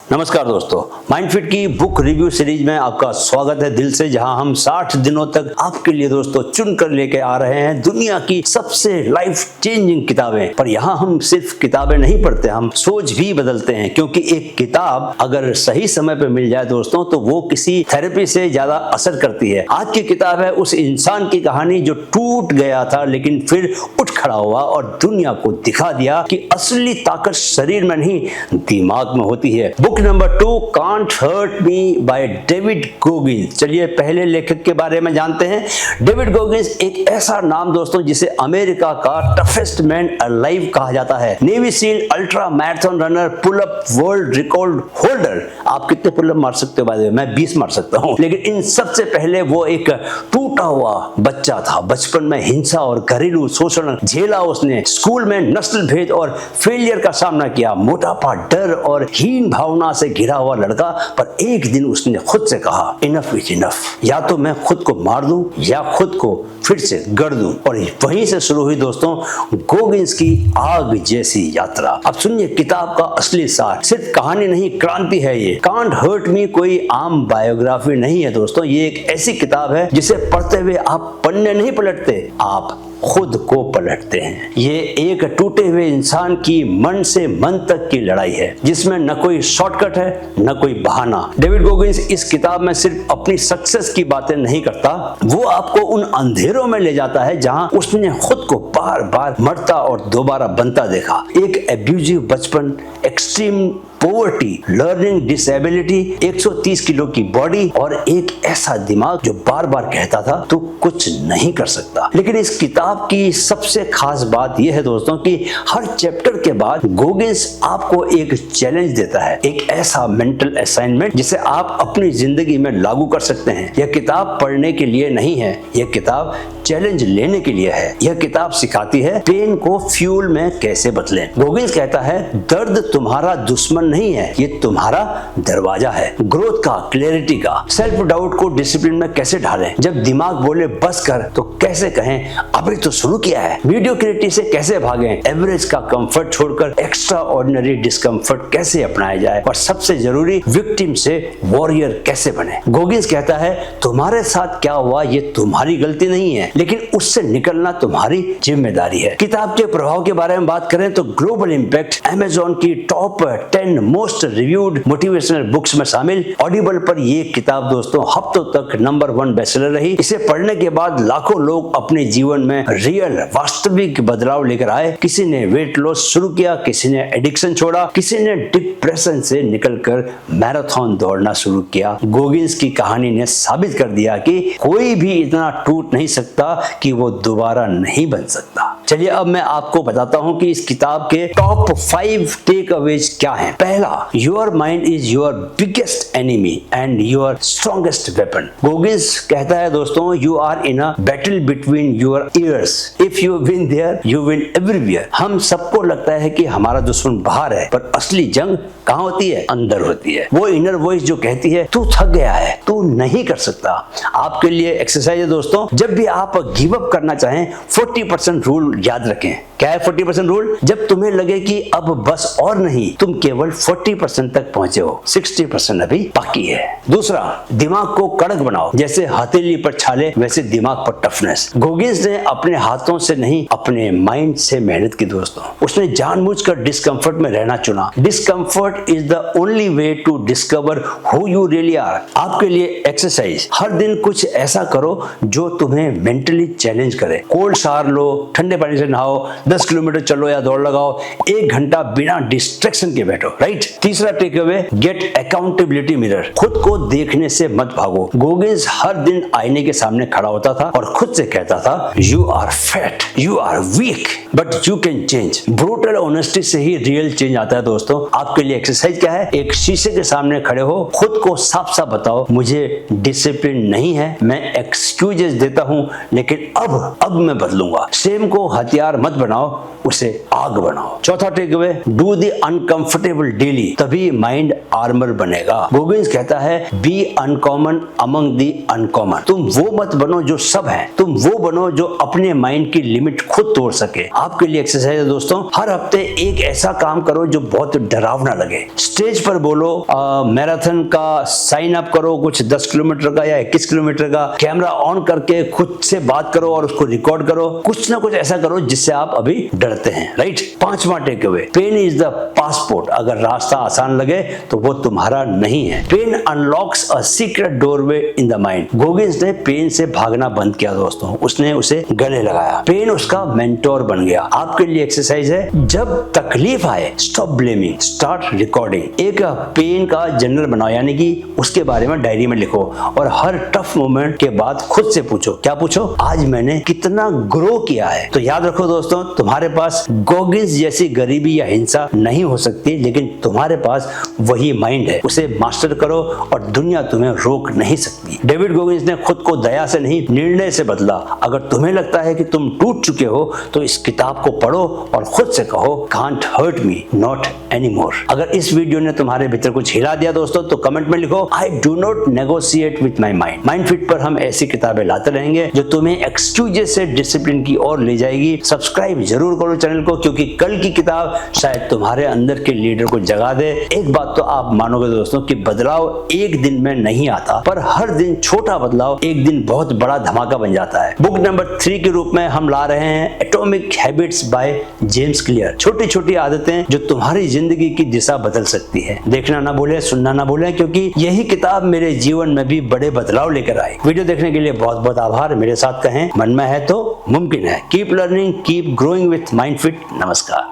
नमस्कार दोस्तों, माइंडफिट की बुक रिव्यू सीरीज में आपका स्वागत है दिल से, जहां हम 60 दिनों तक आपके लिए दोस्तों चुनकर लेके आ रहे हैं दुनिया की सबसे लाइफ चेंजिंग किताबें। पर यहां हम सिर्फ किताबें नहीं पढ़ते, हम सोच भी बदलते हैं, क्योंकि एक किताब अगर सही समय पे मिल जाए दोस्तों तो वो किसी थेरेपी से ज्यादा असर करती है। आज की किताब है उस इंसान की कहानी जो टूट गया था लेकिन फिर उठ खड़ा हुआ और दुनिया को दिखा दिया कि असली ताकत शरीर में नहीं दिमाग में होती है। Book number 2, can't hurt me by David Goggins. चलिए पहले लेखक के बारे में जानते हैं। डेविड गोगिंस एक ऐसा नाम दोस्तों जिसे अमेरिका का टफेस्ट मैन अलाइव कहा जाता है। Navy seal, ultra marathon runner, pull up world record holder. आप कितने पुल अप मार सकते हो? बाय द वे मैं 20 मार सकता हूं। लेकिन इन सबसे पहले वो एक टूटा हुआ बच्चा था। बचपन में हिंसा और घरेलू शोषण झेला उसने। स्कूल में नस्ल भेद और फेलियर का सामना किया। मोटापा, डर और हीन भावना से घिरा हुआ लड़का। पर एक दिन उसने खुद से कहा, इनफ इज इनफ। या तो मैं खुद को मार दूं या खुद को फिर से गढ़ दूं। और वहीं से शुरू हुई दोस्तों गोगिंस की आग जैसी यात्रा। अब सुनिए किताब का असली सार। सिर्फ कहानी नहीं, क्रांति है ये। कांट हर्ट मी कोई आम बायोग्राफी नहीं है दोस्तों। ये एक ऐसी किताब है जिसे पढ़ते हुए आप पन्ने नहीं पलटते, आप खुद को पलटते हैं। ये एक टूटे हुए इंसान की मन से मन तक की लड़ाई है, जिसमें न कोई शॉर्टकट है न कोई बहाना। डेविड गोगिंस इस किताब में सिर्फ अपनी सक्सेस की बातें नहीं करता, वो आपको उन अंधेरों में ले जाता है जहां उसने खुद को बार बार मरता और दोबारा बनता देखा। एक एब्यूजिव बचपन, extreme poverty, learning disability, 130 kilo की बॉडी और एक ऐसा दिमाग जो बार बार कहता था तू कुछ नहीं कर सकता। लेकिन इस किताब की सबसे खास बात यह है दोस्तों कि हर चैप्टर के बाद गोगिंस आपको एक चैलेंज देता है, एक ऐसा मेंटल असाइनमेंट जिसे आप अपनी जिंदगी में लागू कर सकते हैं। यह किताब पढ़ने के लिए नहीं है, यह किताब चैलेंज लेने के लिए है। यह किताब सिखाती है पेन को फ्यूल में कैसे बदलें। गोगिंस कहता है दर्द तुम्हारा दुश्मन नहीं है, ये तुम्हारा दरवाजा है। ग्रोथ का, क्लैरिटी का, सेल्फ डाउट को डिसिप्लिन में कैसे ढालें। जब दिमाग बोले बस कर तो कैसे कहें अभी तो शुरू किया है। मीडियोक्रिटी से कैसे भागें। एवरेज का कंफर्ट छोड़कर एक्स्ट्रा ऑर्डिनरी डिस्कंफर्ट कैसे अपनाया जाए। और सबसे जरूरी, विक्टिम से वॉरियर कैसे बने। गोगिंस कहता है तुम्हारे साथ क्या हुआ ये तुम्हारी गलती नहीं है, लेकिन उससे निकलना तुम्हारी जिम्मेदारी है। किताब के प्रभाव के बारे में बात करें तो ग्लोबल इंपैक्ट अमेज़न की top 10 most reviewed motivational books में शामिल। ऑडिबल पर ये किताब दोस्तों हफ्तों तक नंबर 1 बेस्टसेलर रही। इसे पढ़ने के बाद लाखों लोग अपने जीवन में रियल वास्तविक बदलाव लेकर आए। किसी ने वेट लॉस शुरू किया, किसी ने एडिक्शन छोड़ा, किसी ने डिप्रेशन से निकलकर मैराथन दौड़ना शुरू किया। गोगिंस की कहानी ने साबित कर दिया कि कोई भी इतना टूट नहीं सकता कि वो दोबारा नहीं बन सकता। चलिए अब मैं आपको बताता हूं कि इस किताब के टॉप 5 टेक अवेज क्या हैं। पहला, your mind is your biggest enemy and your strongest weapon. Goggins कहता है दोस्तों you are in a battle between your ears, if you win there you win everywhere. हम सबको लगता है कि हमारा दुश्मन बाहर है, पर असली जंग कहां होती है? अंदर होती है। वो इनर वॉइस जो कहती है तू थक गया है, तू नहीं कर सकता। आपके लिए एक्सरसाइज है दोस्तों, जब भी आप गिव अप करना चाहें 40% रूल याद रखें। क्या है 40% रूल? जब तुम्हें लगे कि अब बस और नहीं, तुम केवल 40% तक पहुंचे हो, 60% अभी बाकी है। दूसरा, दिमाग को कड़क बनाओ। जैसे हथेली पर छाले वैसे दिमाग पर टफनेस। गोगिंस ने अपने हाथों से नहीं अपने माइंड से मेहनत की दोस्तों। उसने जानबूझकर डिस्कम्फर्ट में रहना चुना। Discomfort is the only way to discover who you really are. आपके लिए एक्सरसाइज, हर दिन कुछ ऐसा करो जो तुम्हें मेंटली चैलेंज करे। कोल्ड शावर लो, ठंडे पानी से नहाओ, 10 किलोमीटर चलो या दौड़ लगाओ, 1 घंटा बिना डिस्ट्रैक्शन के बैठो। राइट। तीसरा take away, get accountability mirror. खुद को देखने से मत भागो। गोगिंस हर दिन आईने के सामने खड़ा होता था और खुद से कहता था you are fat, you are weak, but you can change. Brutal honesty से ही रियल चेंज आता है दोस्तों। आपके लिए एक्सरसाइज क्या है? एक शीशे के सामने खड़े हो, खुद को साफ साफ बताओ मुझे डिसिप्लिन नहीं है, मैं एक्सक्यूजेस देता हूं, लेकिन अब मैं बदलूंगा। शेम को हथियार मत बनाओ, उसे आग बनाओ। चौथा take away, do the uncomfortable daily, तभी माइंड आर्मर बनेगा। गोगिंस कहता है be uncommon among the uncommon. तुम वो मत बनो जो सब है, तुम वो बनो जो अपने माइंड की लिमिट खुद तोड़ सके। आपके लिए एक्सरसाइज है दोस्तों, हर हफ्ते एक ऐसा काम करो जो बहुत डरावना लगे। स्टेज पर बोलो, मैराथन का साइन अप करो, कुछ 10 किलोमीटर का या 21 किलोमीटर का, कैमरा ऑन करके खुद से बात करो और उसको रिकॉर्ड करो। कुछ ना कुछ ऐसा करो जिससे आप अभी डरते हैं, राइट। पांचवा take away, pain is the passport. अगर रास्ता आसान लगे तो वो तुम्हारा नहीं है। Pain unlocks a secret doorway in the mind. Goggins ने पेन से भागना बंद किया दोस्तों, उसने उसे गले लगाया। पेन उसका मेंटोर बन गया। आपके लिए एक्सरसाइज है, जब तकलीफ आए स्टॉप ब्लेमिंग, स्टार्ट रिकॉर्डिंग। एक पेन का जर्नल बनाओ, यानी कि उसके बारे में डायरी में लिखो और हर टफ मोमेंट के बाद खुद से पूछो, क्या पूछो, आज मैंने कितना ग्रो किया है। तो याद रखो दोस्तों, तुम्हारे पास गोगिंस जैसी गरीबी या हिंसा नहीं हो सकती, लेकिन तुम्हारे पास वही माइंड है। उसे मास्टर करो और दुनिया तुम्हें रोक नहीं सकती। डेविड गोगिंस ने खुद को दया से नहीं, निर्णय से बदला। अगर तुम्हें लगता है कि तुम टूट चुके हो तो इस किताब को पढ़ो और खुद से कहो, can't hurt me not anymore. अगर इस वीडियो ने तुम्हारे भीतर कुछ हिला दिया दोस्तों तो कमेंट में लिखो, I do not negotiate with my mind. Mindfit पर हम ऐसी किताबें लाते रहेंगे जो तुम्हें एक्सक्यूजेस से डिसिप्लिन की ओर ले जाएगी। सब्सक्राइब जरूर करो चैनल को, क्योंकि कल की किताब शायद तुम्हारे अंदर के लीडर को जगा दे। एक बात तो आप मानोगे दोस्तों कि बदलाव एक दिन में नहीं आता, पर हर दिन छोटा बदलाव एक दिन बहुत बड़ा धमाका बन जाता है। बुक नंबर 3 के रूप में हम ला रहे हैं atomic habits by James clear. छोटी छोटी आदतें जो तुम्हारी जिंदगी की दिशा बदल सकती है। देखना ना भूलें, सुनना ना भूलें, क्योंकि यही किताब मेरे जीवन में भी बड़े बदलाव लेकर आई। वीडियो देखने के लिए बहुत बहुत आभार। मेरे साथ कहें, मन में है तो मुमकिन है। Keep learning, keep growing with Mindfit. नमस्कार।